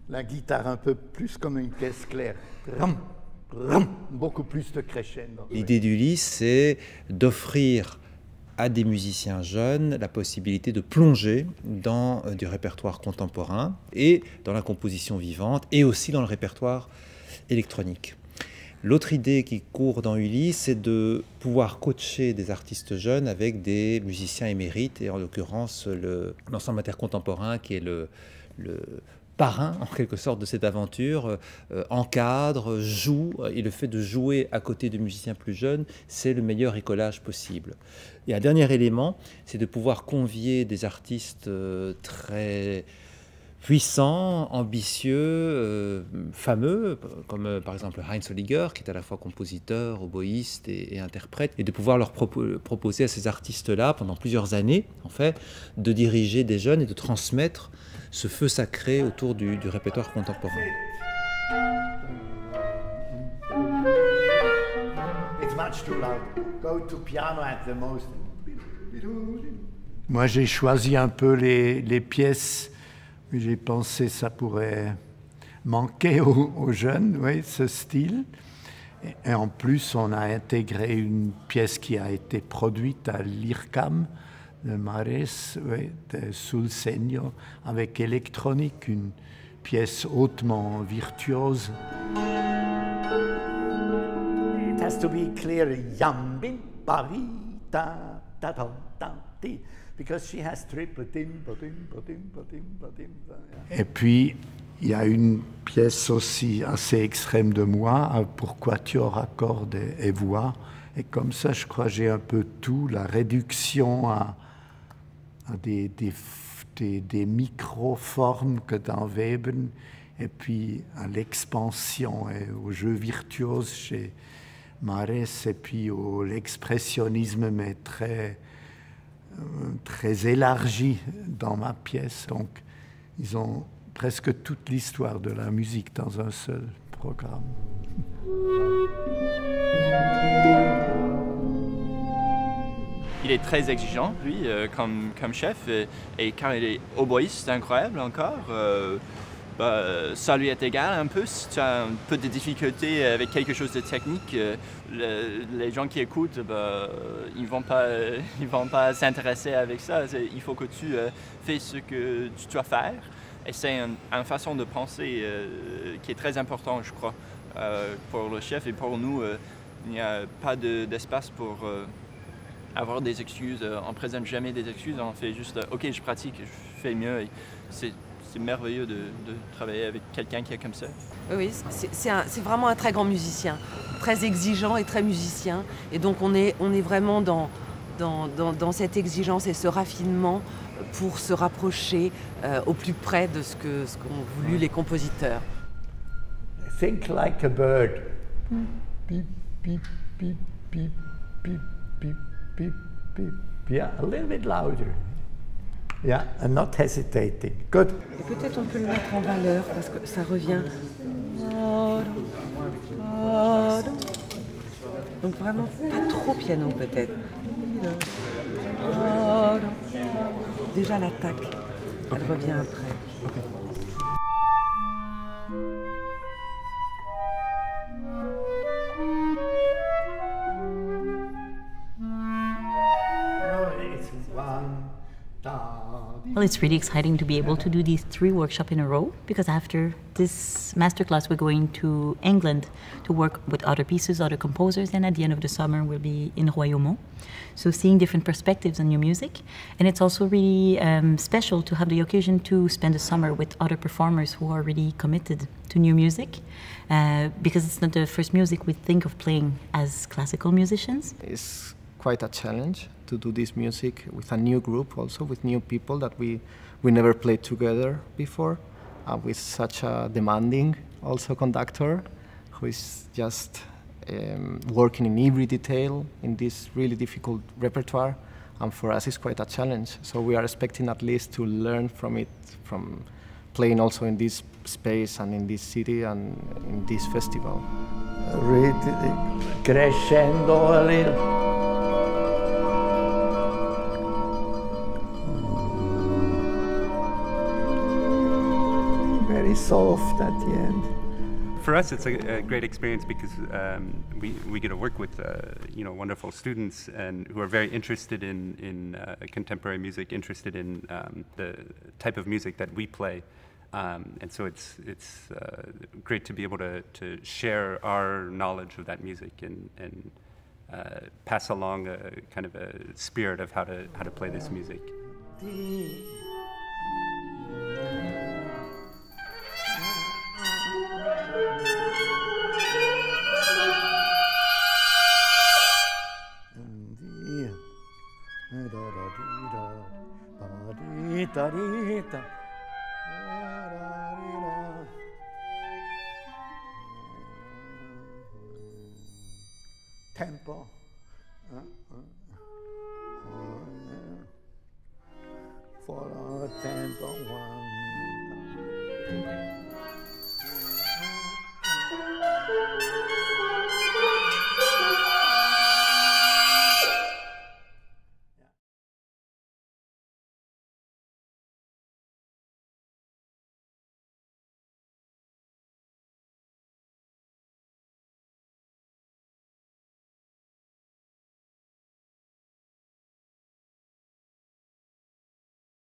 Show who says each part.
Speaker 1: la guitare un peu plus comme une caisse claire. Beaucoup plus de crescendo.
Speaker 2: L'idée d'Ulysse, c'est d'offrir à des musiciens jeunes la possibilité de plonger dans du répertoire contemporain et dans la composition vivante et aussi dans le répertoire électronique. L'autre idée qui court dans Ulysse, c'est de pouvoir coacher des artistes jeunes avec des musiciens émérites, et en l'occurrence l'ensemble intercontemporain qui est le parrain en quelque sorte de cette aventure, encadre, joue, et le fait de jouer à côté de musiciens plus jeunes, c'est le meilleur écolage possible. Et un dernier élément, c'est de pouvoir convier des artistes très puissants, ambitieux, fameux, comme par exemple Heinz Holliger, qui est à la fois compositeur, oboïste et interprète, et de pouvoir leur proposer à ces artistes-là, pendant plusieurs années, en fait, de diriger des jeunes et de transmettre ce feu sacré autour du répertoire contemporain.
Speaker 1: It's much too loud. Go to piano at the most. Moi, j'ai choisi un peu les pièces. J'ai pensé que ça pourrait manquer aux jeunes, oui, ce style. Et en plus, on a intégré une pièce qui a été produite à l'IRCAM de Mares, oui, de Sul Segno, avec électronique, une pièce hautement virtuose. It has to be clear, yambin, pari, ta, ta, ta, ta, ti. Because she has triple tim, tim, tim, tim, tim. Et puis, il y a une pièce aussi assez extrême de moi, pour quatuor à cordes et voix. Et comme ça, je crois que j'ai un peu tout, la réduction à des micro-formes que dans Webern, et puis à l'expansion et au jeu virtuose chez Mares, et puis l'expressionnisme, mais très élargi dans ma pièce. Donc, ils ont presque toute l'histoire de la musique dans un seul programme.
Speaker 3: Il est très exigeant, lui, comme chef, et quand il est oboïste, c'est incroyable encore. Ça lui est égal un peu. Si tu as un peu de difficultés avec quelque chose de technique, les gens qui écoutent, ils vont pas s'intéresser avec ça. Il faut que tu fais ce que tu dois faire. Et c'est une façon de penser qui est très importante, je crois, pour le chef et pour nous. Il n'y a pas d'espace pour avoir des excuses. On ne présente jamais des excuses, on fait juste « ok, je pratique, je fais mieux ». C'est merveilleux de travailler avec quelqu'un qui est comme ça.
Speaker 4: Oui, c'est vraiment un très grand musicien, très exigeant et très musicien. Et donc on est vraiment dans cette exigence et ce raffinement pour se rapprocher au plus près de ce qu'ont voulu les compositeurs.
Speaker 1: Think like a bird. Beep, beep, beep, beep, beep, beep, beep, beep. Yeah, a little bit louder. Yeah, and not hesitating. Good.
Speaker 4: Et peut-être on peut le mettre en valeur parce que ça revient. Donc vraiment pas trop piano peut-être. Déjà l'attaque, elle revient après. Okay.
Speaker 5: Well, it's really exciting to be able to do these 3 workshops in a row, because after this masterclass we're going to England to work with other pieces, other composers, and at the end of the summer we'll be in Royaumont. So seeing different perspectives on new music, and it's also really special to have the occasion to spend the summer with other performers who are really committed to new music, because it's not the first music we think of playing as classical musicians.
Speaker 6: It's quite a challenge to do this music with a new group, also with new people that we never played together before, with such a demanding also conductor who is just working in every detail in this really difficult repertoire, and for us it's quite a challenge. So we are expecting at least to learn from it, from playing also in this space and in this city and in this festival.
Speaker 1: Crescendo a little. Very very soft at the end.
Speaker 7: For us, it's a great experience because we get to work with wonderful students and who are very interested in contemporary music, interested in the type of music that we play, and so it's great to be able to share our knowledge of that music and pass along a kind of a spirit of how to play this music.
Speaker 1: Tempo. Follow tempo. One.